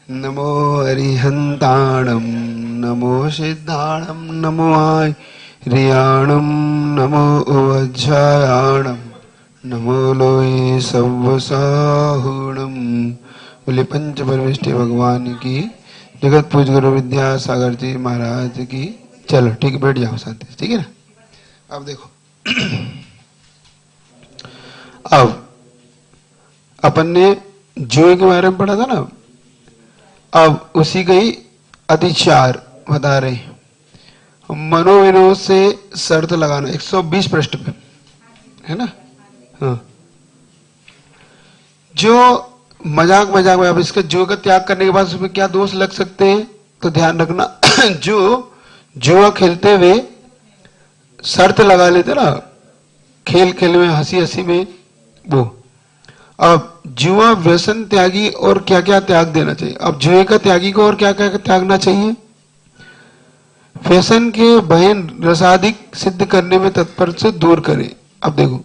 नमो अरिहंताणं नमो सिद्धाणं नमो आर्याणं नमो वज्रायाणं नमो लोये सव्वसाहुणं। बोले पंच परमेष्टि भगवान की, जगत पूज गुरु विद्यासागर जी महाराज की। चलो ठीक, बैठ जाओ शांति से, ठीक है ना। अब देखो, अब अपन ने जुए के बारे में पढ़ा था ना, अब उसी का ही अतिचार बता रहे हैं। मनोविनोद से शर्त लगाना 120 पृष्ठ पे है ना। हाँ, जो मजाक में अब इसके जुए का त्याग करने के बाद उसमें क्या दोष लग सकते हैं, तो ध्यान रखना। जो जुआ खेलते हुए शर्त लगा लेते ना, खेल में हंसी में, वो अब जुआ व्यसन त्यागी और क्या क्या त्याग देना चाहिए। अब जुए का त्यागी को और क्या क्या त्यागना चाहिए। व्यसन के बहन रसादिक सिद्ध करने में तत्पर से दूर करे। अब देखो,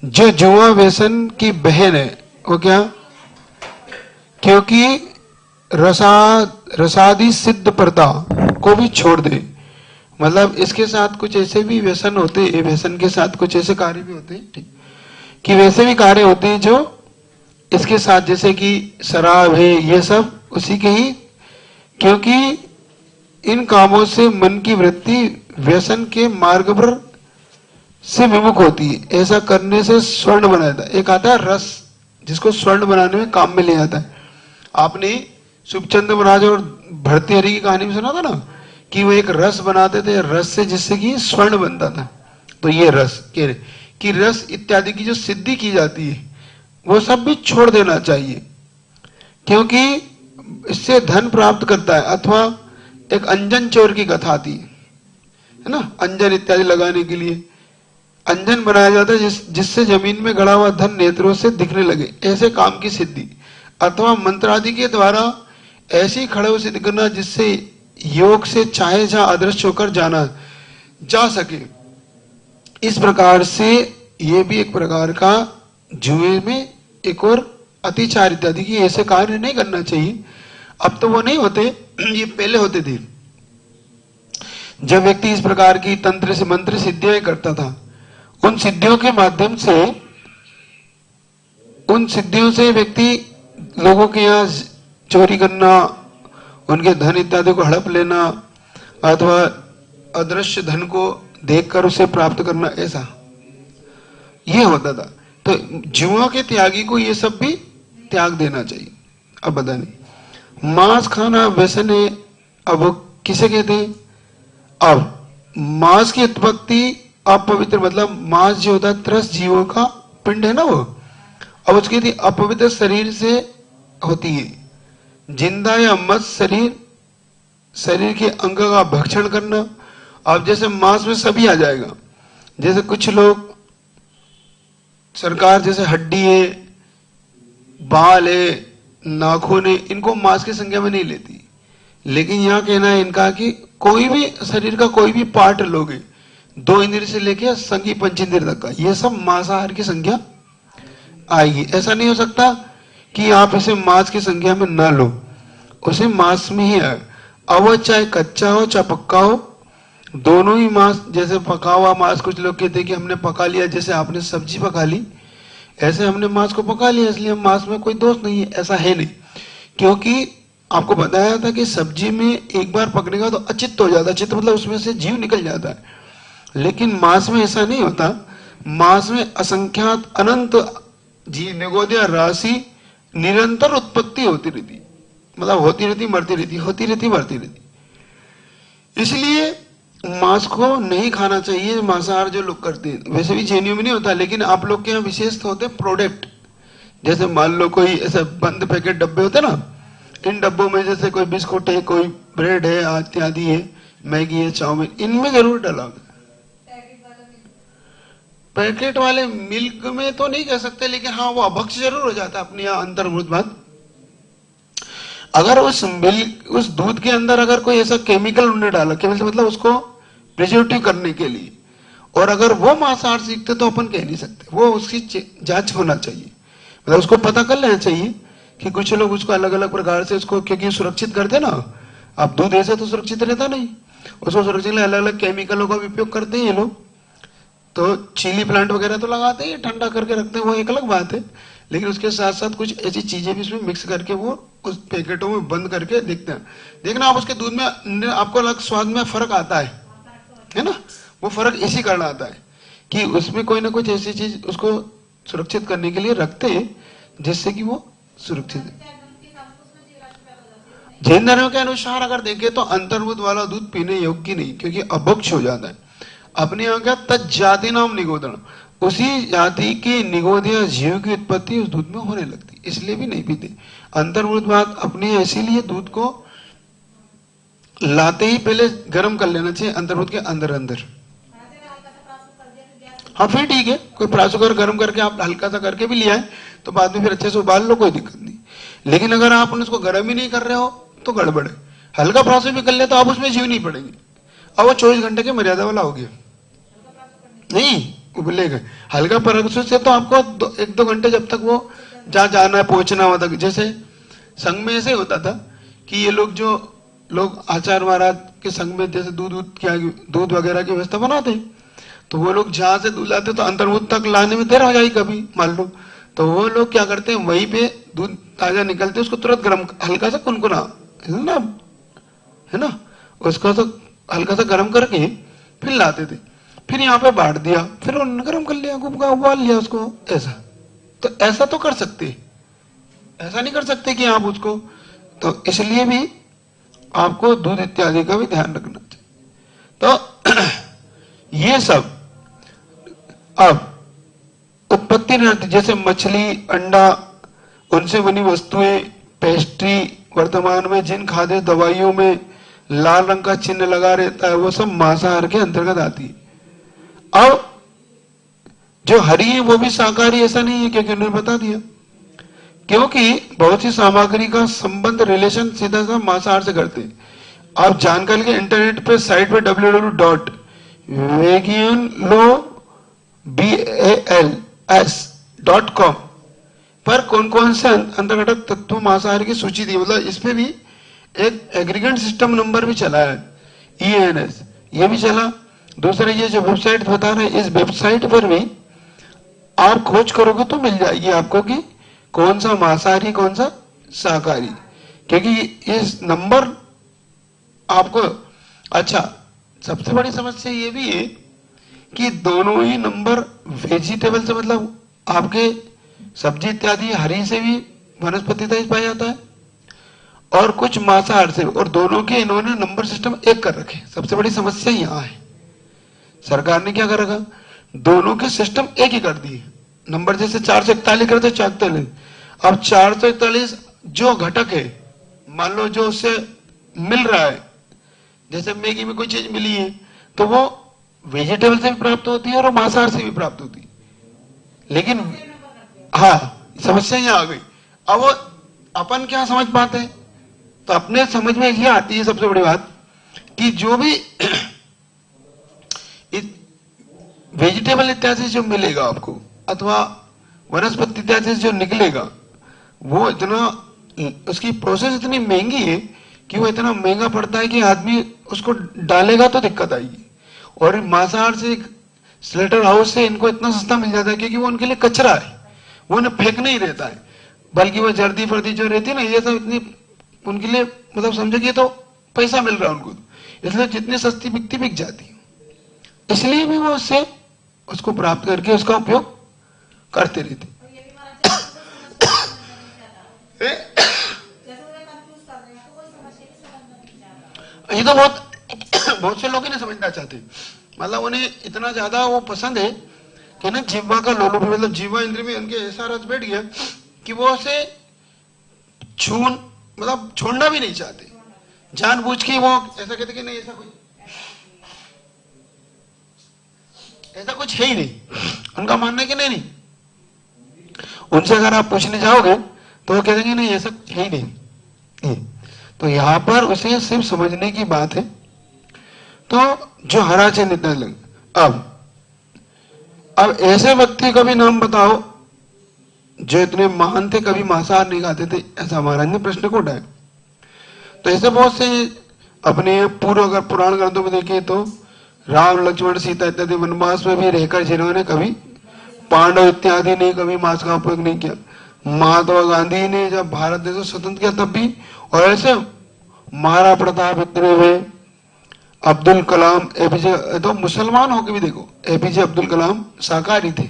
जो जुआ व्यसन की बहन है वो क्या, क्योंकि रसादि सिद्ध परता को भी छोड़ दे। मतलब इसके साथ कुछ ऐसे भी व्यसन होते हैं, व्यसन के साथ कुछ ऐसे कार्य भी होते हैं, ठीक, कि वैसे भी कार्य होते हैं जो इसके साथ, जैसे कि शराब है, ये सब उसी के ही, क्योंकि इन कामों से मन की वृत्ति व्यसन के मार्ग पर से विमुख होती है। ऐसा करने से स्वर्ण बना जाता है। एक आता है रस, जिसको स्वर्ण बनाने में काम में ले जाता है। आपने सुखचंद्र महाराज और भर्तृहरि की कहानी में सुना था ना, कि वो एक रस बनाते थे, रस से जिससे कि स्वर्ण बनता था। तो ये रस कि रस इत्यादि की जो सिद्धि की जाती है वो सब भी छोड़ देना चाहिए, क्योंकि इससे धन प्राप्त करता है। अथवा एक अंजन चोर की कथा आती है ना, अंजन इत्यादि लगाने के लिए अंजन बनाया जाता है, जिससे जमीन में गड़ा हुआ धन नेत्रों से दिखने लगे, ऐसे काम की सिद्धि। अथवा मंत्र आदि के द्वारा ऐसी खड़े सिद्ध करना जिससे योग से चाहे जहां अदृश्य होकर जाना जा सके। इस प्रकार से ये भी एक प्रकार का जुए में एक और अतिचार इत्यादि की ऐसे कार्य नहीं करना चाहिए। अब तो वो नहीं होते, ये पहले होते थे। जब व्यक्ति इस प्रकार की तंत्र से मंत्र सिद्धियां करता था, उन सिद्धियों के माध्यम से, उन सिद्धियों से व्यक्ति लोगों के यहाँ चोरी करना, उनके धन इत्यादि को हड़प लेना, अथवा अदृश्य धन को देखकर उसे प्राप्त करना, ऐसा ये होता था। तो जुआ के त्यागी को ये सब भी त्याग देना चाहिए। अब बताने, मांस खाना व्यसन है। अब वो किसे कहते हैं। अब मांस की उत्पत्ति अपवित्र, मतलब मांस जो होता है त्रस्त जीवों का पिंड है ना वो, अब उसकी अपवित्र शरीर से होती है। जिंदा या मत शरीर के अंग का भक्षण करना। अब जैसे मांस में सभी आ जाएगा, जैसे कुछ लोग सरकार, जैसे हड्डी है, बाल है, नाखून है, इनको मांस की संज्ञा में नहीं लेती। लेकिन यहाँ कहना है इनका कि कोई भी शरीर का कोई भी पार्ट लोगे, 2 इंद्रिय से लेके संगी पंचेंद्रिय तक का, ये सब मांसाहार की संज्ञा आएगी। ऐसा नहीं हो सकता कि आप इसे मांस की संज्ञा में न लो, उसे मांस में ही आए। अब वो चाहे कच्चा हो चाहे पक्का हो, दोनों ही मांस। जैसे पका हुआ मांस, कुछ लोग कहते हैं कि हमने पका लिया, जैसे आपने सब्जी पका ली, ऐसे हमने मांस को पका लिया, इसलिए मांस में कोई दोष नहीं है। ऐसा है नहीं, क्योंकि आपको बताया था कि सब्जी में एक बार पकने का तो अचित्त हो जाता है। चित्त मतलब उसमें से जीव निकल जाता है, लेकिन मांस में ऐसा नहीं होता। मांस में असंख्यात अनंत जीव, निगोदिया राशि निरंतर उत्पत्ति होती रहती, मतलब होती रहती, मरती रहती, होती रहती, मरती रहती। इसलिए मांस को नहीं खाना चाहिए, मांसाहार जो लोग करते हैं। वैसे भी जैनियों में नहीं होता, लेकिन आप लोग के यहाँ विशेष होते प्रोडक्ट। जैसे मान लो कोई ऐसे बंद पैकेट डब्बे होते ना, इन डब्बों में जैसे कोई बिस्कुट है, कोई ब्रेड है इत्यादि है, मैगी है, चाउमीन, इनमें जरूर डाला होता है। पैकेट वाले मिल्क में तो नहीं कह सकते, लेकिन हाँ वो अभक्ष जरूर हो जाता है अपनी यहाँ अंतर्भूत बात। अगर उस मिल्क, उस दूध के अंदर अगर कोई ऐसा केमिकल उन्होंने डाला, केमिकल मतलब उसको प्रिजर्वेटिव करने के लिए, और अगर वो मांसाहार सीखते तो अपन कह नहीं सकते। वो उसकी जांच होना चाहिए, मतलब उसको पता कर लेना चाहिए कि कुछ लोग उसको अलग अलग प्रकार से उसको क्योंकि सुरक्षित करते ना, अब दूध ऐसे तो सुरक्षित रहता नहीं, उसको सुरक्षित के लिए अलग अलग केमिकलों का उपयोग करते हैं ये लोग। तो चिली प्लांट वगैरह तो लगाते हैं, ठंडा करके रखते हैं, वो एक अलग बात है, लेकिन उसके साथ साथ कुछ ऐसी चीजें भी इसमें मिक्स करके वो उस पैकेटों में बंद करके देखते हैं। देखना आप उसके दूध में आपको अलग स्वाद में फर्क आता है ना, वो फर्क इसी कारण आता है कि उसमें कोई ना कुछ ऐसी चीज उसको सुरक्षित करने के लिए रखते हैं जिससे कि वो सुरक्षित है। जैन धर्म के अनुसार अगर देखें तो अंतर्मुख वाला दूध पीने योग्य नहीं, क्योंकि अभक्ष हो जाता है। अपने यहाँ क्या तज्जाति नाम निगोदन, उसी जाति के निगोदिया जीव की उत्पत्ति उस दूध में होने लगती, इसलिए भी नहीं पीते। अंतर्मुख बात अपने इसीलिए दूध को लाते ही पहले गर्म कर लेना चाहिए अंतर्मुख के अंदर अंदर। हाँ फिर ठीक है, कोई प्रासुकर गर्म करके आप हल्का सा करके भी लिया है तो बाद में फिर अच्छे से उबाल लो, कोई दिक्कत नहीं। लेकिन अगर आप उसको गर्म ही नहीं कर रहे हो तो गड़बड़ है। हल्का प्रासु भी कर ले तो आप उसमें जीव नहीं पड़ेंगे, अब वो 24 घंटे के मर्यादा वाला हो गया नहीं उबलेगा। हल्का प्रासु से तो आपको 1-2 घंटे जब तक वो जहाँ जाना है पहुंचना हुआ तक। जैसे संघ में ऐसे होता था कि ये लोग जो लोग आचार्य महाराज के संघ में जैसे दूध वगैरह की व्यवस्था बनाते, तो वो लोग जहां से दूध लाते तो अंतर्मुख तक लाने में देर हो जाएगी कभी मान लो, तो वो लोग क्या करते हैं वहीं पे दूध ताजा निकलते उसको तुरंत गर्म हल्का सा कुनकुना है ना उसको तो हल्का सा गर्म करके फिर लाते थे, फिर यहाँ पे बांट दिया, फिर उन्होंने गर्म कर लिया, उबाल लिया उसको। ऐसा तो ऐसा तो कर सकते, ऐसा नहीं कर सकते कि आप उसको, तो इसलिए भी आपको दूध इत्यादि का भी ध्यान रखना चाहिए। तो ये सब अब उत्पत्ति रहती, जैसे मछली, अंडा, उनसे बनी वस्तुएं, पेस्ट्री, वर्तमान में जिन खाद्य दवाइयों में लाल रंग का चिन्ह लगा रहता है वो सब मांसाहार के अंतर्गत आती है। अब जो हरी है वो भी शाकाहारी ऐसा नहीं है, क्योंकि उन्होंने बता दिया, क्योंकि बहुत सी सामग्री का संबंध रिलेशन सीधा सा मांसाहार से करते हैं। आप जानकारी के इंटरनेट पे साइट पे www.veganlos.com पर कौन कौन से अंतर्गत तत्व मांसाहार की सूची दी, मतलब इसमें भी एक एग्रीगेट सिस्टम नंबर भी चला है, EANS ये भी चला। दूसरा ये जो वेबसाइट बता रहे हैं, इस वेबसाइट पर भी आप खोज करोगे तो मिल जाएगी आपको कि कौन सा मांसाहारी कौन सा शाकाहारी, क्योंकि इस नंबर आपको। अच्छा, सबसे बड़ी समस्या ये भी है कि दोनों ही नंबर वेजिटेबल से, मतलब आपके सब्जी इत्यादि हरी से भी वनस्पति से पाया जाता है और कुछ मांसाहार से, और दोनों के इन्होंने नंबर सिस्टम एक कर रखे। सबसे बड़ी समस्या यहाँ है, सरकार ने क्या कर रखा, दोनों के सिस्टम एक ही कर दिए। नंबर जैसे 441 करते 441, अब 441 जो घटक है मान लो जो उससे मिल रहा है, जैसे मैगी में कोई चीज मिली है तो वो वेजिटेबल से भी प्राप्त होती है और मांसाहार से भी प्राप्त होती है, लेकिन हाँ समस्या यहाँ आ गई। अब वो अपन क्या समझ पाते हैं, तो अपने समझ में ये आती है सबसे बड़ी बात कि जो भी वेजिटेबल इत्यादि जो मिलेगा आपको अथवा वनस्पति इत्यादि जो निकलेगा वो इतना, उसकी प्रोसेस इतनी महंगी है कि वो इतना महंगा पड़ता है कि आदमी उसको डालेगा तो दिक्कत आएगी। और मांसाहार से स्लेटर हाउस से इनको इतना सस्ता मिल जाता है क्योंकि वो उनके लिए कचरा है, वो उन्हें फेंकना ही रहता है, बल्कि वो जर्दी फर्दी जो रहती है ना ये सब इतनी उनके लिए, मतलब समझो कि तो पैसा मिल रहा है उनको, इसलिए जितनी सस्ती बिकती बिक जाती है, इसलिए भी वो उससे उसको प्राप्त करके उसका उपयोग करते रहते। ये तो बहुत से लोग ही नहीं समझना चाहते, मतलब उन्हें इतना ज्यादा वो पसंद है कि ना जीवा का लोलुप, मतलब जीवा इंद्र में उनके ऐसा रस बैठ गया कि वो उसे मतलब छोड़ना भी नहीं चाहते, जानबूझ के वो ऐसा कहते कि नहीं ऐसा कुछ है ही नहीं, उनका मानना है कि नहीं। उनसे अगर आप पूछने जाओगे तो वो कहेंगे नहीं ऐसा कुछ है ही नहीं। तो यहाँ पर उसे सिर्फ समझने की बात है। तो जो हरा चिन्ह निकलने लगे, अब ऐसे व्यक्ति का भी नाम बताओ जो इतने महान थे कभी मांसाहार नहीं खाते थे, ऐसा महाराज ने प्रश्न को उठाया। तो ऐसे बहुत से अपने पूर्व अगर पुराण ग्रंथों में देखें तो राम लक्ष्मण सीता इत्यादि वनवास में भी रहकर जिन्होंने कभी, पांडव इत्यादि ने कभी मांस का उपयोग नहीं किया। महात्मा गांधी ने जब भारत देश को स्वतंत्र किया तब भी, और ऐसे महाराणा प्रताप इतने हुए, अब्दुल कलाम, एपीजे, तो मुसलमान होकर भी देखो एपीजे अब्दुल कलाम शाकाहारी थे,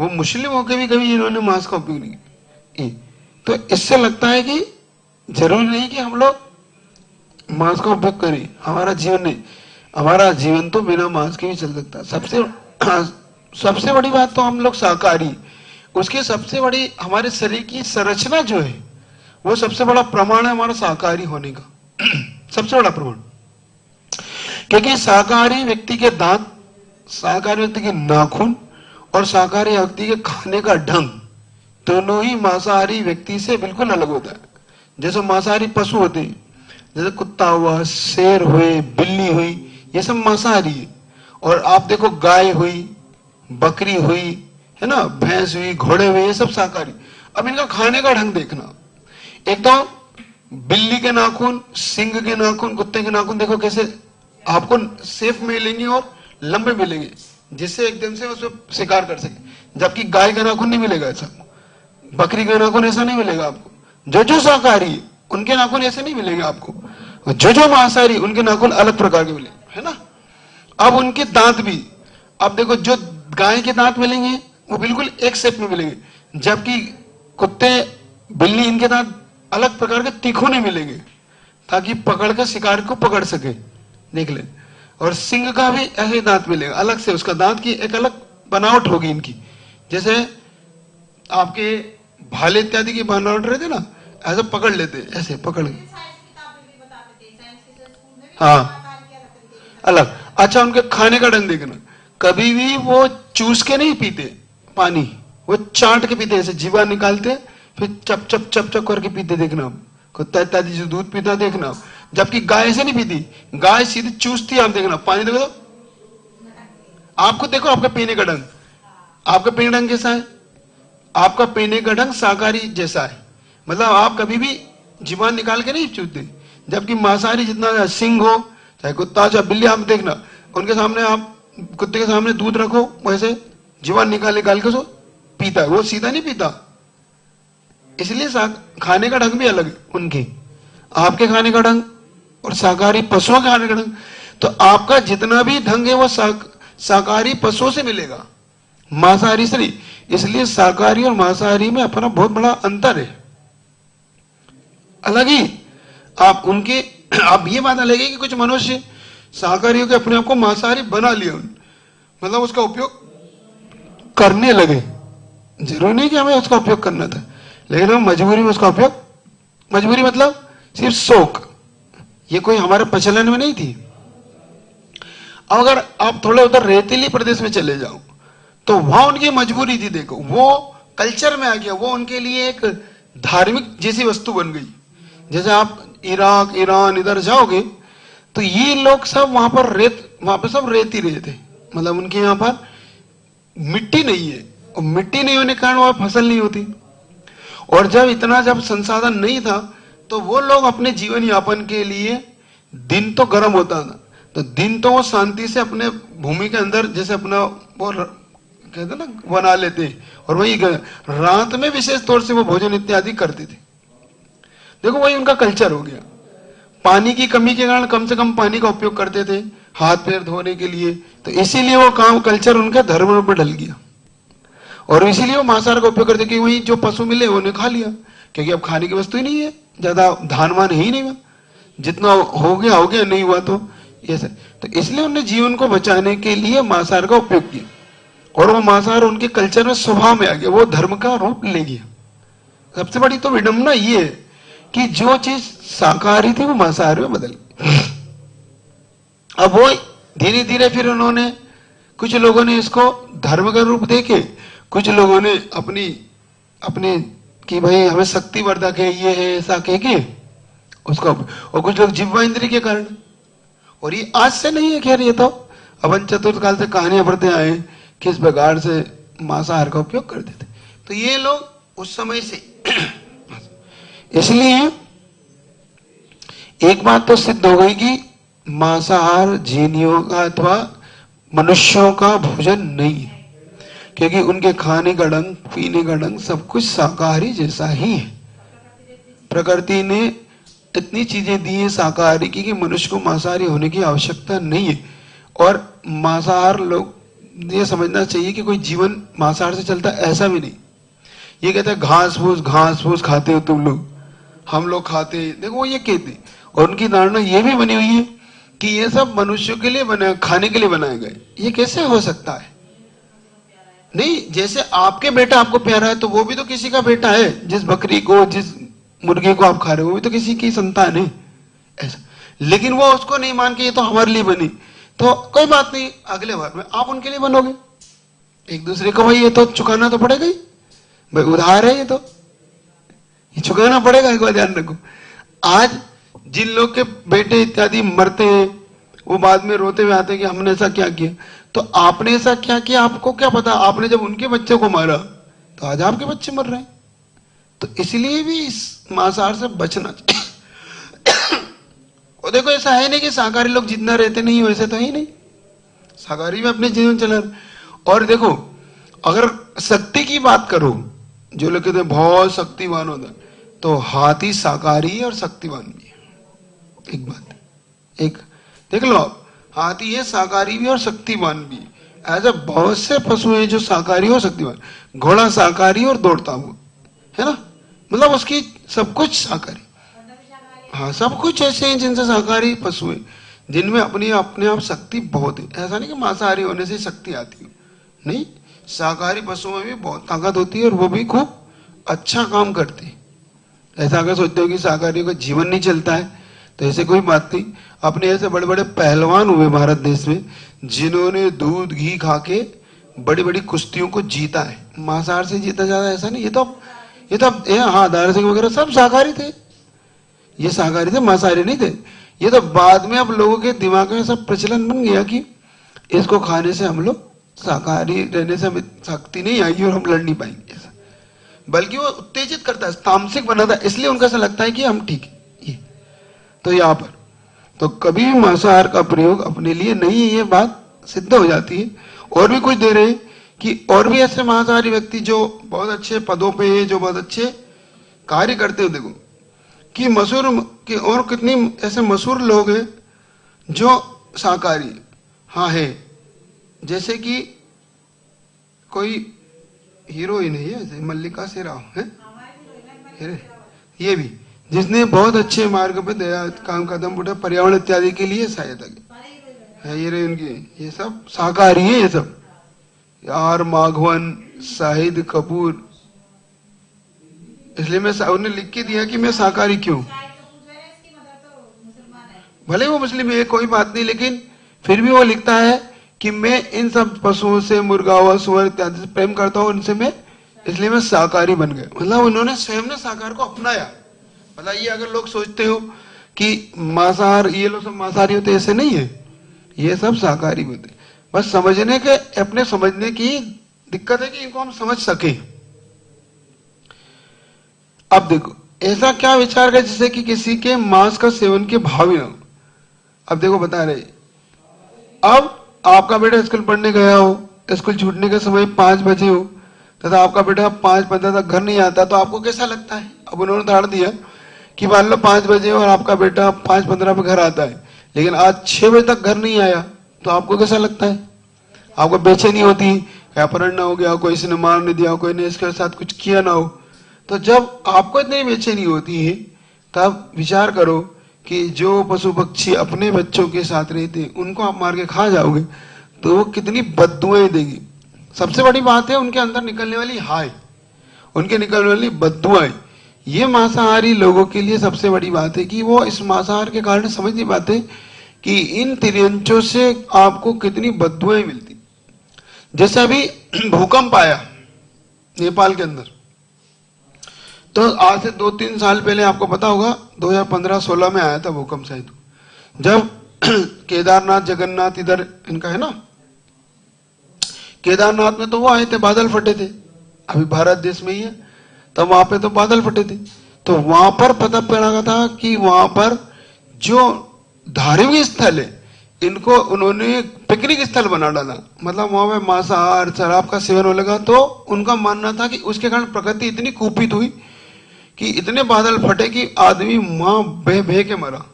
वो मुस्लिम होकर भी कभी इन्होंने मांस का उपयोग नहीं किया। तो इससे लगता है कि जरूरी नहीं कि हम लोग मांस का उपयोग करें, हमारा जीवन नहीं, हमारा जीवन तो बिना मांस के भी चल सकता है। सबसे बड़ी बात तो हम लोग शाकाहारी, उसकी सबसे बड़ी हमारे शरीर की संरचना जो है वो सबसे बड़ा प्रमाण है हमारा शाकाहारी होने का। सबसे बड़ा प्रमाण, क्योंकि शाकाहारी व्यक्ति के दांत, शाकाहारी व्यक्ति के नाखून और शाकाहारी व्यक्ति के खाने का ढंग दोनों ही मांसाहारी व्यक्ति से बिल्कुल अलग होता है। जैसे मांसाहारी पशु होते हैं, जैसे कुत्ता हुआ, शेर हुए, बिल्ली हुई, ये सब मांसाहारी है। और आप देखो गाय हुई, बकरी हुई, है ना, भैंस हुई, घोड़े हुए, ये सब शाकाहारी। अब इनका खाने का ढंग देखना, एक तो बिल्ली के नाखून, सिंह के नाखून, कुत्ते के नाखून देखो कैसे आपको सेफ मिलेंगे और लंबे मिलेंगे, जिससे एकदम से उसमें शिकार कर सके। जबकि गाय का नाखून नहीं मिलेगा ऐसा, बकरी का नाखून ऐसा नहीं मिलेगा आपको। जो शाकाहारी है उनके नाखून ऐसे नहीं मिलेंगे आपको, जो मांसाहारी उनके नाखून अलग प्रकार के मिलेंगे, है ना। अब उनके दांत भी, अब देखो जो गाय के दांत मिलेंगे वो बिल्कुल एक शेप में मिलेंगे, जबकि कुत्ते, बिल्ली, इनके दांत अलग प्रकार के तीखों नहीं मिलेंगे, ताकि पकड़ कर शिकार को पकड़ सके, देख ले। और सिंह का भी ऐसे दांत मिलेगा अलग से, उसका दांत की एक अलग बनावट होगी इनकी, जैसे आपके भाले इत्यादि की बनावट रहते ना, ऐसे पकड़ लेते, ऐसे पकड़, हाँ अलग। अच्छा, उनके खाने का ढंग देखना, कभी भी वो चूस के नहीं पीते पानी, वो चाट के पीते, ऐसे जीवा निकालते फिर चप चप चप चप करके पीते, देखना कुत्ता इत्यादि जो दूध पीता देखना। जबकि गाय ऐसे नहीं पीती, गाय सीधे चूसती है। आप देखना पानी देखो तो आपको, देखो आपका पीने का ढंग, आपका पीने ढंग कैसा है, आपका पीने का ढंग शाकाहारी जैसा है, मतलब आप कभी भी जीवान निकाल के नहीं चूसते। जबकि मांसाहारी जितना सिंह हो चाहे कुत्ता चाहे बिल्ली, आप देखना उनके सामने, आप कुत्ते के सामने दूध रखो वैसे जीवान निकाल निकाल के सो पीता है, वो सीधा नहीं पीता। इसलिए खाने का ढंग भी अलग है उनके, आपके खाने का ढंग और शाकाहारी पशुओं के खाने का ढंग। तो आपका जितना भी ढंग है वो शाकाहारी पशुओं से मिलेगा, मांसाहारी से नहीं। इसलिए शाकाहारी और मांसाहारी में अपना बहुत बड़ा अंतर है, अलग ही। आप उनके, आप ये बात अलग है कि कुछ मनुष्य शाकाहारियों के अपने आप को मांसाहारी बना लिया, मतलब उसका उपयोग करने लगे। जरूरी नहीं कि हमें उसका उपयोग करना था, लेकिन हम मजबूरी में उसका उपयोग, मजबूरी मतलब सिर्फ शौक, ये कोई हमारे प्रचलन में नहीं थी। अब अगर आप थोड़े उधर रेतीली प्रदेश में चले जाओ तो वहां उनकी मजबूरी थी, देखो वो कल्चर में आ गया, वो उनके लिए एक धार्मिक जैसी वस्तु बन गई। जैसे आप इराक, ईरान इधर जाओगे तो ये लोग सब वहां पर वहां पर सब रेत ही थे, मतलब उनके यहाँ पर मिट्टी नहीं है, और मिट्टी नहीं होने के कारण वहां फसल नहीं होती। और जब संसाधन नहीं था तो वो लोग अपने जीवन यापन के लिए, दिन तो गर्म होता था तो दिन तो वो शांति से अपने भूमि के अंदर जैसे अपना वो कहते ना बना लेते, और वही रात में विशेष तौर से वो भोजन इत्यादि करते थे। देखो वही उनका कल्चर हो गया। पानी की कमी के कारण कम से कम पानी का उपयोग करते थे हाथ पैर धोने के लिए, तो इसीलिए वो काम कल्चर उनके धर्म पर ढल गया, और इसीलिए वो मांसाहार का उपयोग करते कि वही जो पशु मिले उन्हें खा लिया, क्योंकि अब खाने की वस्तु ही नहीं है, ज्यादा धानवान है ही नहीं, जितना हो गया नहीं हुआ तो ये सब। तो इसलिए उन्होंने जीवन को बचाने के लिए मांसाहार का उपयोग किया, और वो मांसाहार उनके कल्चर में स्वभाव में आ गया, वो धर्म का रूप ले गया। सबसे बड़ी तो विडंबना ये है कि जो चीज शाकाहारी थी वो मांसाहारी में बदल गई। अब वो धीरे धीरे फिर उन्होंने, कुछ लोगों ने इसको धर्म का रूप देके, कुछ लोगों ने अपनी कि भाई हमें शक्ति वर्धक है, ये है ऐसा कह के उसका, और कुछ लोग जिह्वा इंद्रिय के कारण। और ये आज से नहीं है, खैर ये तो अपन चतुर्थ काल से कहानियां पढ़ते आए किस प्रकार से मांसाहार का उपयोग करते थे। तो ये लोग उस समय से। इसलिए एक बात तो सिद्ध हो गई कि मांसाहार जीनियों का अथवा मनुष्यों का भोजन नहीं है, क्योंकि उनके खाने का ढंग, पीने का ढंग सब कुछ शाकाहारी जैसा ही है। प्रकृति ने इतनी चीजें दी है शाकाहारी की कि मनुष्य को मांसाहारी होने की आवश्यकता नहीं है। और मांसाहार लोग ये समझना चाहिए कि कोई जीवन मांसाहार से चलता, ऐसा भी नहीं। ये कहते हैं घास फूस खाते हो तुम लोग, हम लोग खाते हैं, देखो ये कहते। और उनकी धारणा ये भी बनी हुई है कि ये सब मनुष्यों के लिए बने, खाने के लिए बनाए गए। ये कैसे हो सकता है? नहीं, जैसे आपके बेटा आपको प्यारा है तो वो भी तो किसी का बेटा है। जिस बकरी को, जिस मुर्गे को आप खा रहे हो वो भी तो किसी की संतान है, ऐसा। लेकिन वो उसको नहीं मान के ये तो हमारे लिए बनी, तो कोई बात नहीं, अगले बार में आप उनके लिए बनोगे। एक दूसरे को भाई ये तो चुकाना तो पड़ेगा ही भाई, उधार है ये चुकाना पड़ेगा। एक बार ध्यान रखो, आज जिन लोग के बेटे इत्यादि मरते हैं वो बाद में रोते हुए आते हैं कि हमने ऐसा क्या किया। तो आपने ऐसा क्या किया आपको क्या पता? आपने जब उनके बच्चे को मारा तो आज आपके बच्चे मर रहे हैं। तो इसलिए भी इस मांसाहार से बचना चाहिए। और देखो, ऐसा है नहीं कि शाकाहारी लोग जितना रहते नहीं, वैसे तो ही नहीं, शाकाहारी भी अपने जीवन चला रहे। और देखो, अगर शक्ति की बात करो, जो लोग कहते हैं बहुत शक्तिवान होता है, तो हाथी शाकाहारी और शक्तिवान भी है। एक बात, एक देख लो आप, हाथी है शाकाहारी भी और शक्तिवान भी। ऐसे बहुत से पशु हैं जो शाकाहारी और शक्तिवान। घोड़ा शाकाहारी और दौड़ता हुआ, है ना, मतलब उसकी सब कुछ शाकाहारी। हाँ, सब कुछ ऐसे हैं जिनसे शाकाहारी पशु हैं, जिनमें अपने आप शक्ति बहुत है। ऐसा नहीं कि मांसाहारी होने से शक्ति आती हो, नहीं, शाकाहारी पशुओं में भी बहुत ताकत होती है और वो भी खूब अच्छा काम करते हैं। ऐसा अगर सोचते हो कि शाकाहारी का जीवन नहीं चलता है, तो ऐसे कोई बात नहीं। अपने ऐसे बड़े बड़े पहलवान हुए भारत देश में, जिन्होंने दूध घी खा के बड़ी बड़ी कुश्तियों को जीता है। मांसाहार से जीता जाता, ऐसा नहीं। ये तो हाँ, दारा सिंह वगैरह सब शाकाहारी थे, ये शाकाहारी थे, मांसाहारी नहीं थे। ये तो बाद में अब लोगों के दिमाग में सब प्रचलन बन गया कि इसको खाने से हम लोग, शाकाहारी रहने से हमें शक्ति नहीं आएगी और हम लड़ नहीं पाएंगे, ऐसा। बल्कि वो उत्तेजित करता है, तामसिक बनाता है, इसलिए उनको ऐसा लगता है कि हम ठीक है। ये तो यहाँ पर तो कभी भी मांसाहार का प्रयोग अपने लिए नहीं है, ये बात सिद्ध हो जाती है। और भी कुछ दे रहे हैं कि और भी ऐसे मांसाहारी व्यक्ति जो बहुत अच्छे पदों पे हैं, जो बहुत अच्छे कार्य करते हो, देखो कि मशहूर कि और कितनी ऐसे मशहूर लोग हैं जो शाकाहारी हाँ है। जैसे कि कोई हीरोइन है ऐसे, मल्लिका शेराव है, ये भी, जिसने बहुत अच्छे मार्ग पे दया काम कदम उठा, पर्यावरण इत्यादि के लिए सहायता की है। हीरोइन की ये सब शाकाहारी है, ये सब। आर माघवन, शाहिद कपूर, इसलिए मैं उन्हें लिख के दिया कि मैं शाकाहारी क्यों। भले वो मुस्लिम है, कोई बात नहीं, लेकिन फिर भी वो लिखता है कि मैं इन सब पशुओं से, मुर्गा हुआ, सुअर इत्यादि से प्रेम करता हूँ, उनसे मैं, इसलिए मैं शाकाहारी बन गया। मतलब उन्होंने स्वयं ने शाकाहार को अपनाया। मतलब ये अगर लोग सोचते हो कि मांसाहार, ये लोग सब मांसाहारी होते, ऐसे नहीं है, ये सब शाकाहारी होते। बस समझने के, अपने समझने की दिक्कत है कि इनको हम समझ सके। अब देखो, ऐसा क्या विचार है जिससे कि किसी के मांस का सेवन के भाव ही ना हो। अब देखो बता रहे, अब आपका बेटा स्कूल पढ़ने गया हो, स्कूल छूटने के समय 5 बजे हो तथा आपका बेटा 5:15 तक घर नहीं आता, तो आपको कैसा लगता है? अब उन्होंने उदाहरण दिया कि मान लो 5 बजे और आपका बेटा 5:15 पे घर आता है, लेकिन आज 6 बजे तक घर नहीं आया, तो आपको कैसा लगता है? आपको बेचैनी होती, अपहरण ना हो गया, कोई इसने मार नहीं दिया, कोई ने इसके साथ कुछ किया ना हो। तो जब आपको इतनी बेचैनी होती है, तब विचार करो कि जो पशु पक्षी अपने बच्चों के साथ रहते हैं, उनको आप मार के खा जाओगे तो वो कितनी बददुआएं देगी। सबसे बड़ी बात है उनके अंदर निकलने वाली हाय, उनके निकलने वाली बददुआएं। ये मांसाहारी लोगों के लिए सबसे बड़ी बात है कि वो इस मांसाहार के कारण समझ नहीं पाते कि इन तिरंचों से आपको कितनी बददुआएं मिलती। जैसे अभी भूकंप आया नेपाल के अंदर, तो आज से 2-3 साल पहले आपको पता होगा 2015-16 में आया था भूकंप शायद, जब केदारनाथ, जगन्नाथ इधर इनका है ना, केदारनाथ में तो वो आए थे, बादल फटे थे, अभी भारत देश में ही है। तब वहां पे तो बादल फटे थे। तो वहां पर पता पड़ा था कि वहां पर जो धार्मिक स्थल है इनको उन्होंने पिकनिक स्थल बना डाला, मतलब वहां पे मांसाहार शराब का सेवन होने लगा। तो उनका मानना था कि उसके कारण प्रकृति इतनी कुपित हुई कि इतने बादल फटे कि आदमी वहां बह बह के मरा।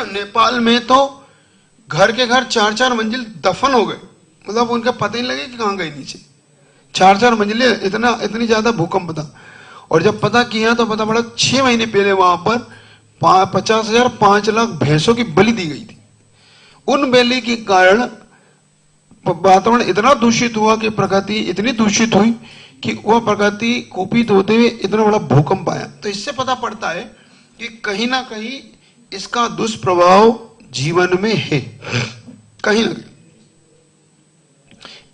नेपाल में तो घर के घर 4-4 मंजिल दफन हो गए, मतलब उनका पता ही लगे कि कहां गए नीचे। 4-4 मंजिले, इतनी ज्यादा भूकंप था। और जब पता किया तो पता पड़ा 6 महीने पहले वहां पर 50,000 5 लाख भैंसों की बलि दी गई थी। उन बलि के कारण वातावरण इतना दूषित हुआ कि प्रकृति इतनी दूषित हुई कि वह प्रकृति कुपित होते हुए इतना बड़ा भूकंप आया। तो इससे पता पड़ता है कि कहीं ना कहीं इसका दुष्प्रभाव जीवन में है, कहीं ना कहीं।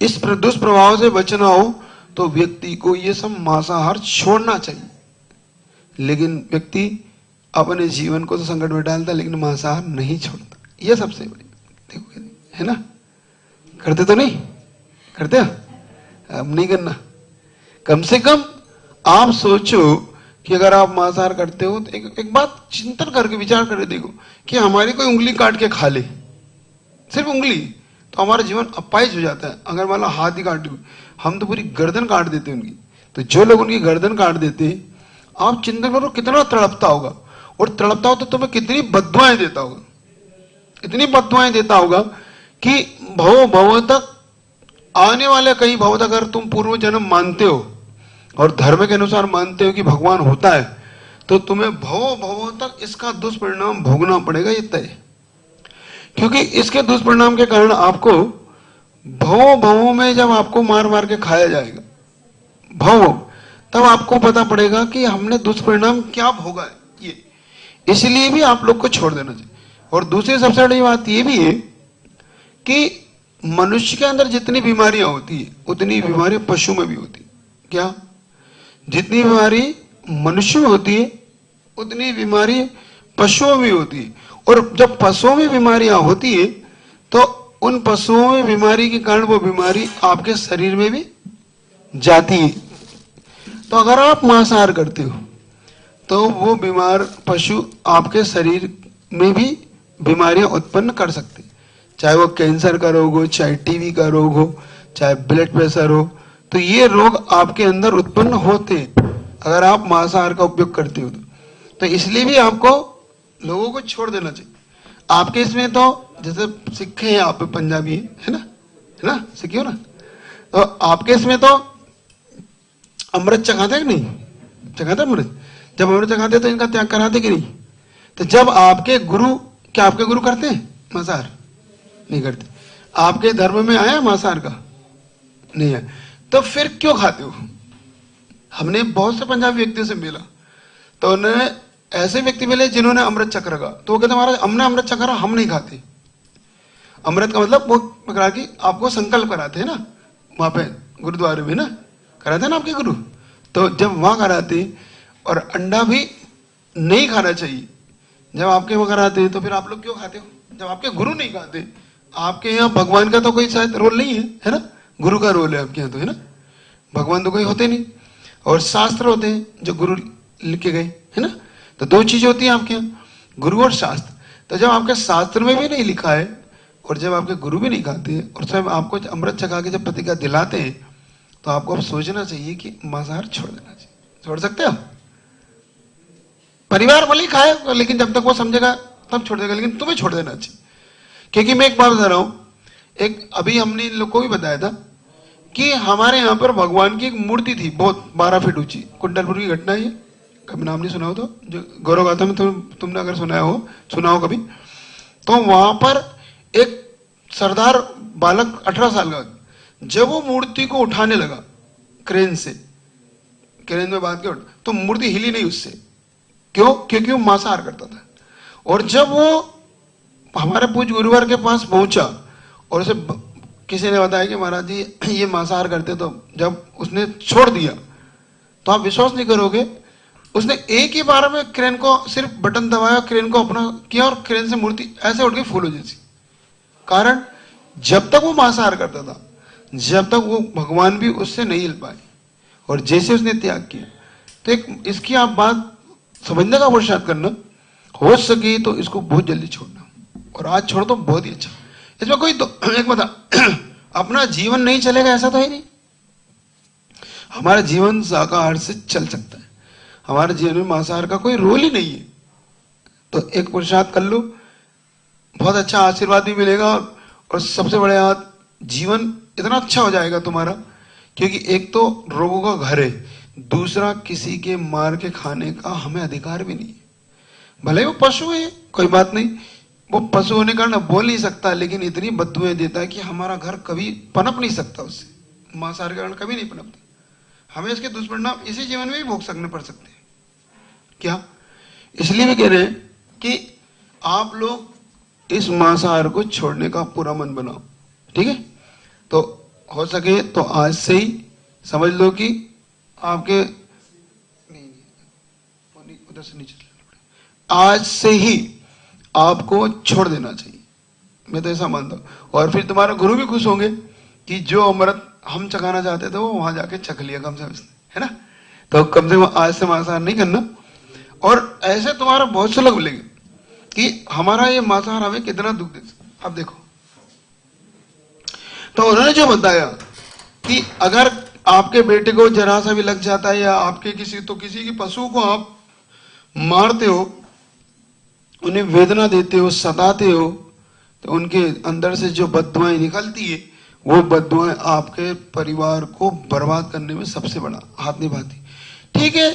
इस दुष्प्रभाव से बचना हो तो व्यक्ति को ये सब मांसाहार छोड़ना चाहिए। लेकिन व्यक्ति अपने जीवन को तो संकट में डालता लेकिन मांसाहार नहीं छोड़ता। यह सबसे बड़ी देखो है ना। करते तो नहीं करते, अब नहीं करना। कम से कम आप सोचो कि अगर आप मांसाहार करते हो तो एक बात चिंतन करके विचार करके देखो कि हमारी कोई उंगली काट के खा ले, सिर्फ उंगली, तो हमारा जीवन अपाहिज हो जाता है। अगर मान लो हाथ ही काट, हम तो पूरी गर्दन काट देते उनकी। तो जो लोग उनकी गर्दन काट देते, आप चिंतन करो कितना तड़पता होगा। और तड़पता हो तो तुम्हें कितनी बद्दुआएं देता होगा, इतनी बद्दुआएं देता होगा कि भव तक आने वाले कई भव तक अगर तुम पूर्व जन्म मानते हो और धर्म के अनुसार मानते हो कि भगवान होता है, तो तुम्हें भव तक इसका दुष्परिणाम भोगना पड़ेगा, ये तय। क्योंकि इसके दुष्परिणाम के कारण आपको भवों में जब आपको मार मार के खाया जाएगा तब आपको पता पड़ेगा कि हमने दुष्परिणाम क्या भोगा है। ये इसलिए भी आप लोग को छोड़ देना चाहिए। और दूसरी सबसे बड़ी बात ये भी है कि मनुष्य के अंदर जितनी बीमारियां होती है उतनी बीमारी पशु में भी होती है। क्या? जितनी बीमारी मनुष्य में होती है उतनी बीमारी पशुओं में भी होती है। और जब पशुओं में बीमारियां होती है तो उन पशुओं में बीमारी के कारण वो बीमारी आपके शरीर में भी जाती है। तो अगर आप मांसाहार करते हो तो वो बीमार पशु आपके शरीर में भी बीमारियां उत्पन्न कर सकते, चाहे वो कैंसर का रोग हो, चाहे टीबी का रोग हो, चाहे ब्लड प्रेशर हो। तो ये रोग आपके अंदर उत्पन्न होते अगर आप मांसाहार का उपयोग करते हो तो इसलिए भी आपको लोगों को छोड़ देना चाहिए। आपके इसमें तो जैसे सिख हैं, आप पंजाबी है ना, सिख हो ना, तो आपके इसमें तो अमृत चखाते कि नहीं चखाते? अमृत जब अमृत चखाते तो इनका त्याग कराते कि नहीं? तो जब आपके गुरु, क्या आपके गुरु करते हैं मांसाहार? नहीं करते। आपके धर्म में आया मांसाहार का? नहीं है। तो फिर क्यों खाते हो? हमने बहुत से पंजाबी व्यक्तियों से मिला तो उन्होंने ऐसे व्यक्ति मिले जिन्होंने अमृत चख रखा, तो वो कहते महाराज हमने अमृत चखा रहा, हम नहीं खाते। अमृत का मतलब वो पकड़ा कि आपको संकल्प कराते हैं ना, वहां पे गुरुद्वारे में ना कराते हैं ना आपके गुरु। तो जब वहां कराते और अंडा भी नहीं खाना चाहिए, जब आपके वहां कराते तो फिर आप लोग क्यों खाते हो? जब आपके गुरु नहीं खाते, आपके यहाँ भगवान का तो कोई शायद रोल नहीं है ना, गुरु का रोल है आपके यहाँ तो, है ना। भगवान तो कोई होते नहीं और शास्त्र होते हैं जो गुरु लिख के गए, है ना। तो दो चीजें होती हैं आपके यहाँ, गुरु और शास्त्र। तो जब आपके शास्त्र में भी नहीं लिखा है और जब आपके गुरु भी नहीं खाते और सब आपको अमृत चखा के जब प्रतिज्ञा दिलाते हैं तो आपको अब सोचना चाहिए कि मांसाहार छोड़ देना चाहिए। छोड़ सकते हो? परिवार भले ही खाए लेकिन जब तक वो समझेगा तब छोड़ देगा, लेकिन तुम्हें छोड़ देना चाहिए। क्योंकि मैं एक बात बता रहा हूं, एक अभी हमने इन लोग को भी बताया था कि हमारे यहाँ पर भगवान की एक मूर्ति थी बहुत 12 फीट ऊंची। कुंडलपुर की घटना है, कभी नाम नहीं सुना हो तो, जो गौरव गाथा में तुमने अगर सुना हो कभी, तो वहां पर एक सरदार बालक 18 साल का जब वो मूर्ति को उठाने लगा क्रेन में बांध के तो मूर्ति हिली नहीं उससे। क्यों? क्योंकि वो मांसाहार करता था। और जब वो हमारे पूज्य गुरुवार के पास पहुंचा और उसे किसी ने बताया कि महाराज जी ये मांसाहार करते, तो जब उसने छोड़ दिया तो आप विश्वास नहीं करोगे, उसने एक ही बार में क्रेन को सिर्फ बटन दबाया, क्रेन को अपना किया और क्रेन से मूर्ति ऐसे उड़ गई फूलों जैसी। कारण जब तक वो मांसाहार करता था, जब तक वो भगवान भी उससे नहीं हिल पाए। और जैसे उसने त्याग किया, तो एक इसकी आप बात समझने का पुरुषार्थ करना, हो सके तो इसको बहुत जल्दी छोड़ना, और आज छोड़ दो बहुत ही अच्छा। इसमें कोई एक बता अपना जीवन नहीं चलेगा ऐसा तो है नहीं, हमारा जीवन शाकाहार से चल सकता है, हमारे जीवन में मांसाहार का कोई रोल ही नहीं है। तो एक पुरुषार्थ कर लो, बहुत अच्छा आशीर्वाद भी मिलेगा, और सबसे बड़े बात जीवन इतना अच्छा हो जाएगा तुम्हारा, क्योंकि एक तो रोगों का घर है, दूसरा किसी के मार के खाने का हमें अधिकार भी नहीं है। भले वो पशु है कोई बात नहीं, वो पशु होने का ना बोल नहीं सकता, लेकिन इतनी बददुआएं देता है कि हमारा घर कभी पनप नहीं सकता उससे, मांसाहार के कारण कभी नहीं पनपता। हमें इसके दुष्परिणाम इसी जीवन में भी भोग सकने पड़ सकते हैं। क्या इसलिए भी कह रहे हैं कि आप लोग इस मांसाहार को छोड़ने का पूरा मन बनाओ, ठीक है? तो हो सके तो आज से ही समझ लो कि आपके उधर से नीचे आज से ही आपको छोड़ देना चाहिए, मैं तो ऐसा मानता हूं। और फिर तुम्हारे गुरु भी खुश होंगे कि जो अमृत हम चखाना चाहते थे वो वहां जाके चख लिया कम से कम, है ना? तो कम से कम आज से मांसाहार नहीं करना। और ऐसे तुम्हारा बहुत से लोग मिलेंगे कि हमारा ये मांसाहार हमें कितना दुख दे। अब देखो, तो उन्होंने जो बताया कि अगर आपके बेटे को जरा सा भी लग जाता है, या आपके किसी की पशु को आप मारते हो, उन्हें वेदना देते हो, सताते हो, तो उनके अंदर से जो बददुआएं निकलती है, वो बददुआएं आपके परिवार को बर्बाद करने में सबसे बड़ा हाथ निभाती। ठीक है,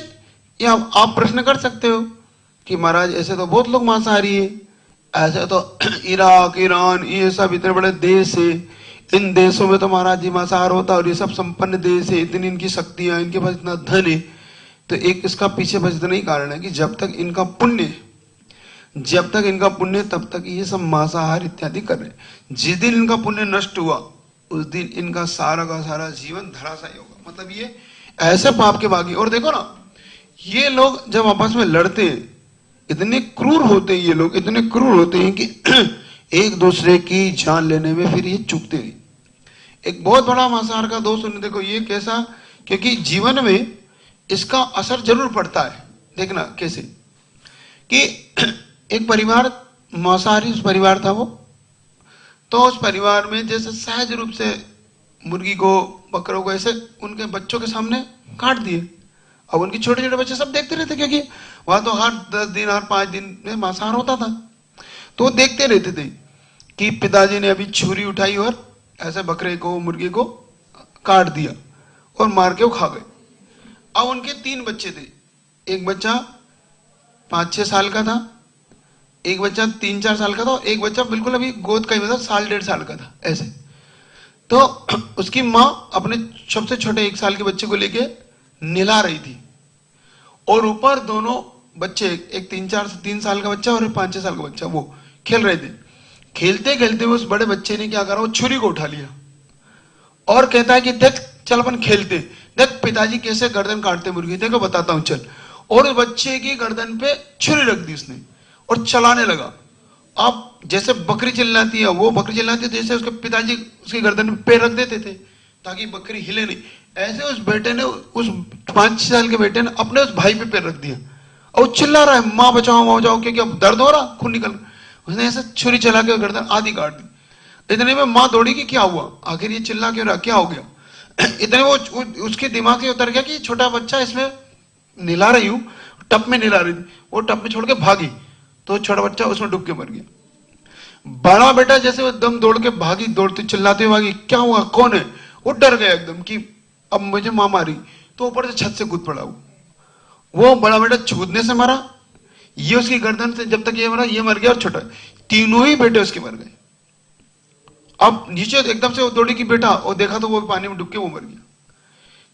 या आप प्रश्न कर सकते हो कि महाराज ऐसे तो बहुत लोग मांसाहारी है, ऐसे तो इराक, ईरान, ये सब इतने बड़े देश है, इन देशों में तो महाराज जी मांसाहार होता है, और ये सब संपन्न देश है, इतनी इनकी शक्तियां, इनके पास इतना धन है। तो एक इसका पीछे बस इतना ही कारण है कि जब तक इनका पुण्य तब तक ये सब मांसाहार इत्यादि कर रहे हैं। जिस दिन इनका पुण्य नष्ट हुआ उस दिन इनका सारा का सारा जीवन धराशायी होगा। मतलब ये ऐसे पाप के बागी। और देखो ना, ये लोग जब आपस में लड़ते हैं इतने क्रूर होते हैं, ये लोग इतने क्रूर होते हैं कि एक दूसरे की जान लेने में फिर ये चूकते नहीं। एक बहुत बड़ा मांसाहार का दोष उन्हें देखो, ये कैसा, क्योंकि जीवन में इसका असर जरूर पड़ता है। देखना कैसे कि एक परिवार मांसाहारी परिवार था वो, तो उस परिवार में जैसे सहज रूप से मुर्गी को, बकरों को ऐसे उनके बच्चों के सामने काट दिए। अब उनके छोटे छोटे बच्चे सब देखते रहते, क्योंकि वहां तो हर 10 दिन हर 5 दिन में मांसाहार होता था, तो वो देखते रहते थे कि पिताजी ने अभी छुरी उठाई और ऐसे बकरे को, मुर्गी को काट दिया और मार के वो खा गए। अब उनके 3 बच्चे थे, एक बच्चा 5-6 साल का था, एक बच्चा 3-4 साल का था, एक बच्चा बिल्कुल अभी गोद का ही, मतलब 1.5 साल का था ऐसे। तो उसकी माँ अपने सबसे छोटे 1 साल के बच्चे को लेके निला रही थी, और ऊपर दोनों बच्चे, एक 3 साल का बच्चा और एक 5-6 साल का बच्चा, वो खेल रहे थे। खेलते खेलते उस बड़े बच्चे ने क्या करा, वो छुरी को उठा लिया और कहता है कि देख चल अपन खेलते, देख पिताजी कैसे गर्दन काटते मुर्गी, देखो बताता हूं चल। और उस बच्चे की गर्दन पे छुरी रख दी उसने और चलाने लगा। अब जैसे बकरी चिल्लाती है, वो बकरी चिल्लाती है, जैसे उसके पिताजी उसकी गर्दन पे पैर रख देते थे ताकि बकरी हिले नहीं, ऐसे उस बेटे ने, उस 5-6 साल के बेटे ने अपने उस भाई पे पैर रख दिया और चिल्ला रहा है, माँ बचाओ, क्योंकि अब दर्द हो रहा, खून निकल। उसने ऐसे छुरी चला के गर्दन आधी काट दी। इतने में माँ दौड़ी कि क्या हुआ, आखिर ये चिल्ला क्यों रहा, क्या हो गया। इतने वो उसके दिमाग से उतर गया कि छोटा बच्चा इसमें निला रही हूं, टप में निला रही थी, वो टप में छोड़ के भागी, तो छोटा बच्चा उसमें डूब के मर गया। बड़ा बेटा जैसे वो दम दौड़ के भागी, दौड़ती चिल्लाती भागी, क्या हुआ, कौन है, वो डर गया एकदम कि अब मुझे माँ मारी, तो ऊपर से छत से कूद पड़ा। वो बड़ा बेटा छूदने से मरा, ये उसकी गर्दन से जब तक ये मरा, ये मर गया, और छोटा, तीनों ही बेटे उसके मर गए। अब नीचे एकदम से वो दौड़ी की बेटा, और देखा तो वो पानी में डूब के वो मर गया।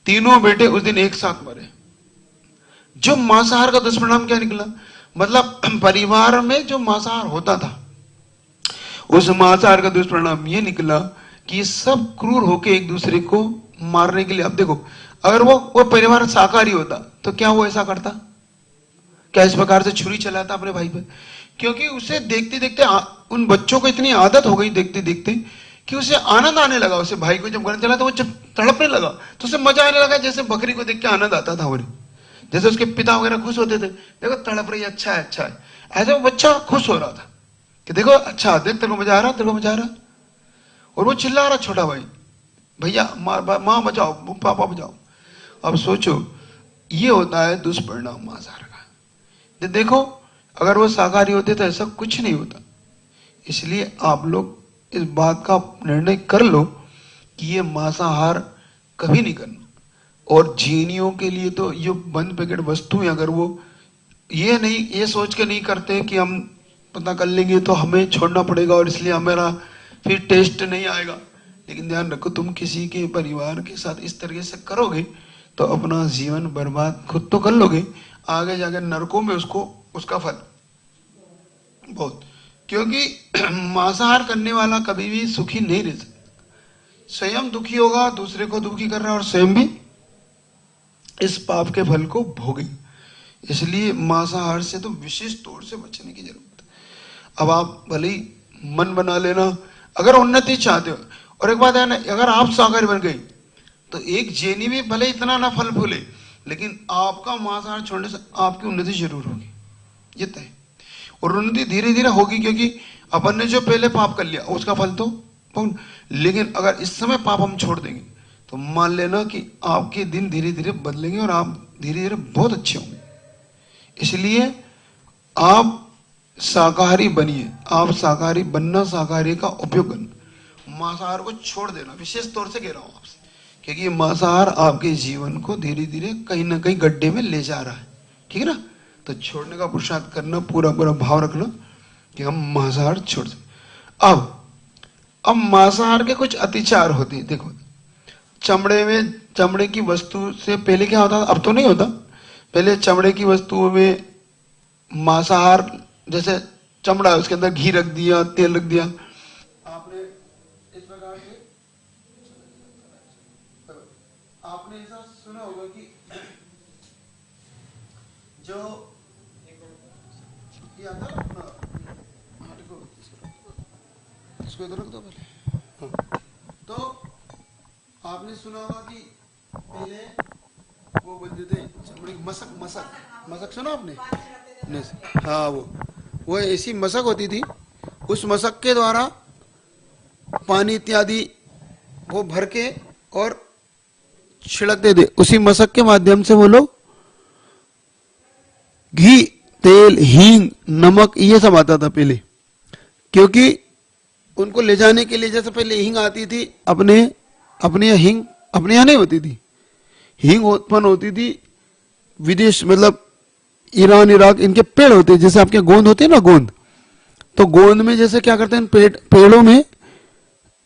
तीनों बेटे उस दिन एक साथ मरे। जो मांसाहार का दुष्परिणाम क्या निकला, मतलब परिवार में जो मांसाहार होता था, उस मांसाहार का दुष्परिणाम ये निकला कि सब क्रूर होके एक दूसरे को मारने के लिए। अब देखो, अगर वो परिवार शाकाहारी होता तो क्या वो ऐसा करता, क्या इस प्रकार से छुरी चलाता अपने भाई पे? क्योंकि उसे देखते देखते उन बच्चों को इतनी आदत हो गई देखते देखते कि उसे आनंद आने लगा। उसे भाई को जब गले चला तो वो जब तड़पने लगा तो उसे मजा आने लगा, जैसे बकरी को देख के आनंद आता था। और जैसे उसके पिता वगैरह खुश होते थे, देखो तड़प रही है, अच्छा है अच्छा है, ऐसे वो बच्चा खुश हो रहा था कि देखो अच्छा, देख तेरे को मजा आ रहा, तेरे को मजा आ रहा। और वो चिल्ला रहा छोटा भाई, भैया माँ बचाओ, पापा बचाओ। अब सोचो, ये होता है दुष्परिणाम मांसाहार का। देखो अगर वो शाकाहारी होते तो ऐसा कुछ नहीं होता। इसलिए आप लोग इस बात का निर्णय कर लो कि ये मांसाहार कभी नहीं करना। और जीनियों के लिए तो ये बंद पैकेट वस्तु है, अगर वो ये सोच के नहीं करते कि हम पता कर लेंगे तो हमें छोड़ना पड़ेगा और इसलिए हमारा फिर टेस्ट नहीं आएगा। लेकिन ध्यान रखो, तुम किसी के परिवार के साथ इस तरीके से करोगे तो अपना जीवन बर्बाद खुद तो कर लोगे, आगे जाकर नरकों में उसका फल बहुत। क्योंकि मांसाहार करने वाला कभी भी सुखी नहीं रह सकता। स्वयं दुखी होगा, दूसरे को दुखी कर रहा है और स्वयं भी इस पाप के फल को भोगेगा। इसलिए मांसाहार से तो विशेष तौर से बचने की जरूरत है। अब आप भले ही मन बना लेना, अगर उन्नति चाहते हो। और एक बात है ना, अगर आप शाकाहारी बन गए तो एक जैनी भी भले इतना ना फल फूले, लेकिन आपका मांसाहार छोड़ने से आपकी उन्नति जरूर होगी, ये तय। और उन्नति धीरे धीरे होगी, क्योंकि अपन ने जो पहले पाप कर लिया उसका फल तो। लेकिन अगर इस समय पाप हम छोड़ देंगे तो मान लेना कि आपके दिन धीरे धीरे बदलेंगे और आप धीरे धीरे बहुत अच्छे होंगे। इसलिए आप शाकाहारी बनिए। आप शाकाहारी बनना, शाकाहारी का उपयोग करना, मांसाहार को छोड़ देना, विशेष तौर से कह रहा हूं आपसे, क्योंकि ये मांसाहार आपके जीवन को धीरे धीरे कहीं ना कहीं गड्ढे में ले जा रहा है। ठीक है ना? तो छोड़ने का पुरुषार्थ करना, पूरा पूरा भाव रखना कि हम मांसाहार छोड़ दें। अब मांसाहार के कुछ अतिचार होते हैं। देखो, चमड़े की वस्तु से पहले क्या होता था, अब तो नहीं होता। पहले चमड़े की वस्तुओं में मांसाहार, जैसे चमड़ा है उसके अंदर घी रख दिया, तेल रख दिया, आपने इस प्रकार से आपने ऐसा सुना होगा कि जो आता है अपना, इसको इधर रख दो पहले। हाँ। तो आपने सुना होगा कि पहले वो बोलते थे चमड़े की मशक सुना आपने? नहीं। हाँ, वो ऐसी मशक होती थी, उस मशक के द्वारा पानी इत्यादि वो भर के और छिड़कते थे। उसी मशक के माध्यम से वो लोग घी, तेल, हींग, नमक ये सब आता था पहले। क्योंकि उनको ले जाने के लिए, जैसे पहले हींग आती थी अपने हींग अपने यहाँ नहीं होती थी, हींग उत्पन्न होती थी विदेश, मतलब ईरान, इराक, इनके पेड़ होते हैं, जैसे आपके गोंद होते हैं ना, गोंद। तो गोंद में जैसे क्या करते हैं, पेड़ों में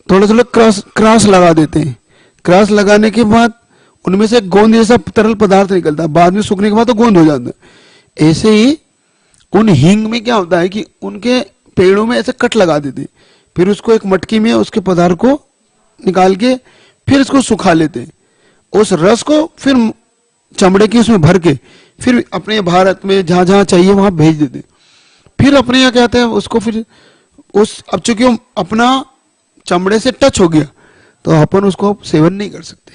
थोड़ा थोड़ा क्रॉस लगा देते हैं। क्रॉस लगाने के बाद उनमें से गोंद जैसा तरल पदार्थ निकलता है, बाद में सूखने के बाद तो गोंद हो जाता है। ऐसे ही उन हींग में क्या होता है कि उनके पेड़ों में ऐसे कट लगा देते, फिर उसको एक मटकी में उसके पदार्थ को निकाल के फिर इसको सुखा लेते हैं। उस रस को फिर चमड़े की उसमें भर के फिर अपने भारत में जहां जहां चाहिए वहां भेज देते। फिर अपने यहाँ कहते हैं उसको, फिर अब चूंकि अपना चमड़े से टच हो गया तो अपन उसको सेवन नहीं कर सकते।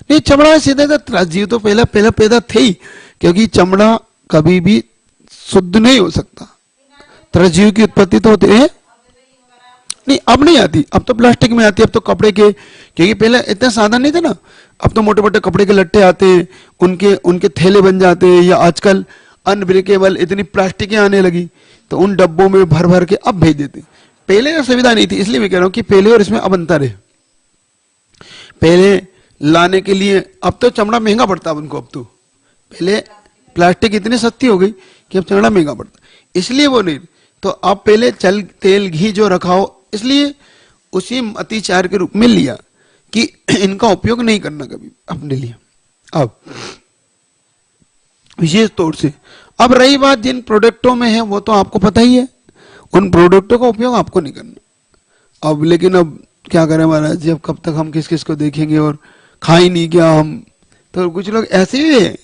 नहीं, चमड़ा सीधे त्रासजीव तो पहला पैदा थे ही, क्योंकि चमड़ा कभी भी शुद्ध नहीं हो सकता। त्रासजीव की उत्पत्ति तो होती है नहीं, अब नहीं आती, अब तो प्लास्टिक में आती है, अब तो कपड़े के, क्योंकि पहले इतना साधन नहीं थे ना। अब तो मोटे मोटे कपड़े के लट्टे आते हैं, उनके थैले बन जाते हैं, या आजकल अनब्रेकेबल इतनी प्लास्टिकें आने लगी तो उन डब्बों में भर भर के अब भेज देते। पहले यह सुविधा नहीं थी, इसलिए मैं कह रहा हूं कि पहले और इसमें अब अंतर है। पहले लाने के लिए, अब तो चमड़ा महंगा पड़ता है उनको। अब तो पहले प्लास्टिक इतनी सस्ती हो गई कि अब चमड़ा महंगा पड़ता, इसलिए वो नहीं। तो अब पहले तेल घी जो रखाओ, इसलिए उसी अतिचार के रूप में लिया कि इनका उपयोग नहीं करना कभी अपने लिए। अब विशेष तौर से अब रही बात जिन प्रोडक्टों में है, वो तो आपको पता ही है, उन प्रोडक्टों का उपयोग आपको नहीं करना। अब लेकिन अब क्या करें महाराज जी, अब कब तक हम किस किस को देखेंगे और खा ही नहीं क्या हम। तो कुछ लोग ऐसे भी है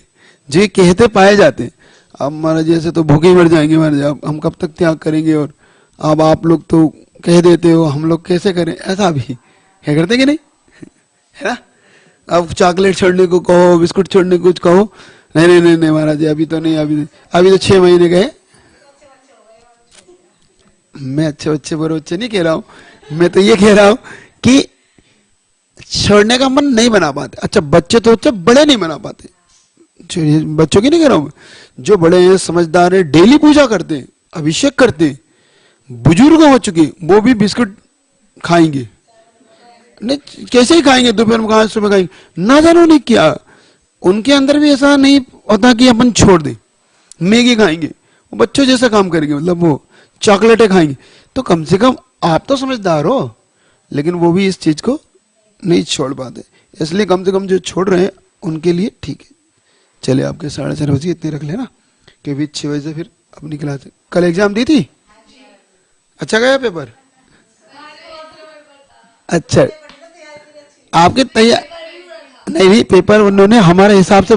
जो कहते पाए जाते हैं, अब महाराज जैसे तो भूखे ही मर जाएंगे महाराज, अब हम कब तक त्याग करेंगे। और अब आप लोग तो कह देते हो, हम लोग कैसे करें, ऐसा भी क्या करते कि नहीं, है ना। अब चॉकलेट छोड़ने को कहो, बिस्कुट छोड़ने को कुछ कहो, नहीं नहीं नहीं नहीं महाराज जी अभी तो नहीं, अभी तो 6 महीने गए। मैं अच्छे बच्चे बुरे बच्चे नहीं कह रहा हूं, मैं तो ये कह रहा हूं कि छोड़ने का मन नहीं बना पाते। अच्छा बच्चे तो बच्चे बड़े नहीं बना पाते, बच्चों की नहीं कह रहा हूं, जो बड़े हैं समझदार है, डेली पूजा करते हैं, अभिषेक करते हैं, बुजुर्ग हो चुके वो भी बिस्कुट खाएंगे, नहीं कैसे ही खाएंगे, दोपहर में खाएंगे, सुबह खाएंगे, ना जानो नहीं क्या, उनके अंदर भी ऐसा नहीं होता कि अपन छोड़ दें। मैगी खाएंगे, वो बच्चों जैसा काम करेंगे, मतलब वो चॉकलेटें खाएंगे। तो कम से कम आप तो समझदार हो, लेकिन वो भी इस चीज को नहीं छोड़ पाते, इसलिए कम से कम जो छोड़ रहे हैं उनके लिए ठीक है। चलिए आपके 4:30 बजे इतने रख लेना, क्योंकि 6 बजे फिर अपनी क्लास। कल एग्जाम दी थी, अच्छा गया पेपर, अच्छा आपके तैयार नहीं नहीं, पेपर उन्होंने हमारे हिसाब से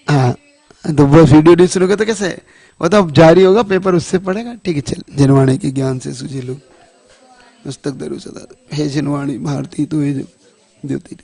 हाँ तो वो वीडियो नहीं सुनोगे तो कैसे, वो तो अब जारी होगा पेपर, उससे पढ़ेगा। ठीक है चल, जिनवाणी के ज्ञान से सूझे लोग मस्तक दरु सदा, हे जिनवाणी भारती तो हे ज्योति।